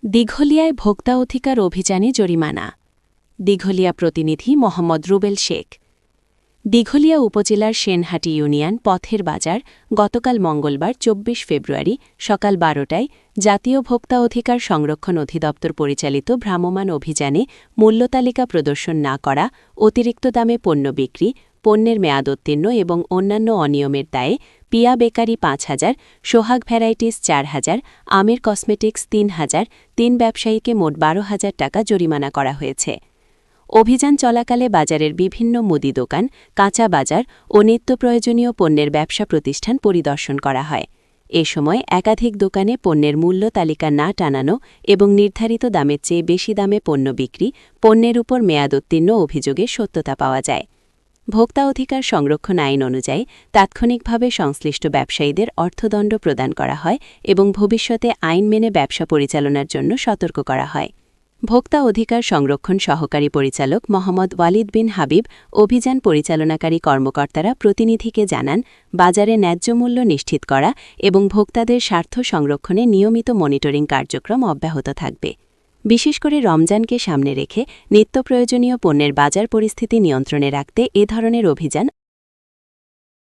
দিঘলিয়ায় ভোক্তা অধিকার অভিযানে জরিমানা। দিঘলিয়া প্রতিনিধি মোহাম্মদ রুবেল শেখ। দিঘলিয়া উপজেলার সেনহাটি ইউনিয়ন পথের বাজার গতকাল মঙ্গলবার ২৪ ফেব্রুয়ারি সকাল ১২টায় জাতীয় ভোক্তা অধিকার সংরক্ষণ অধিদপ্তর পরিচালিত ভ্রাম্যমাণ অভিযানে মূল্যতালিকা প্রদর্শন না করা, অতিরিক্ত দামে পণ্য বিক্রি, পণ্যের মেয়াদোত্তীর্ণ এবং অন্যান্য অনিয়মের দায়ে পিয়া বেকারি ৫,০০০, সোহাগ ভ্যারাইটিস ৪,০০০, আমির কসমেটিক্স ৩,০০০, ৩ ব্যবসায়ীকে মোট ১২,০০০ টাকা জরিমানা করা হয়েছে। অভিযান চলাকালে বাজারের বিভিন্ন মুদি দোকান, কাঁচা বাজার ও নিত্য প্রয়োজনীয় পণ্যের ব্যবসা প্রতিষ্ঠান পরিদর্শন করা হয়। এ সময় একাধিক দোকানে পণ্যের মূল্য তালিকা না টানানো এবং নির্ধারিত দামের চেয়ে বেশি দামে পণ্য বিক্রি, পণ্যের উপর মেয়াদোত্তীর্ণ অভিযোগের সত্যতা পাওয়া যায়। ভোক্তা অধিকার সংরক্ষণ আইন অনুযায়ী তাৎক্ষণিকভাবে সংশ্লিষ্ট ব্যবসায়ীদের অর্থদণ্ড প্রদান করা হয় এবং ভবিষ্যতে আইন মেনে ব্যবসা পরিচালনার জন্য সতর্ক করা হয়। ভোক্তা অধিকার সংরক্ষণ সহকারী পরিচালক মোহাম্মদ ওয়ালিদ বিন হাবিব অভিযান পরিচালনাকারী কর্মকর্তারা প্রতিনিধিকে জানান, বাজারে ন্যায্য মূল্য নিশ্চিত করা এবং ভোক্তাদের স্বার্থ সংরক্ষণে নিয়মিত মনিটরিং কার্যক্রম অব্যাহত থাকবে। বিশেষ করে রমজানকে সামনে রেখে নিত্য প্রয়োজনীয় পণ্যের বাজার পরিস্থিতি নিয়ন্ত্রণে রাখতে এ ধরনের অভিযান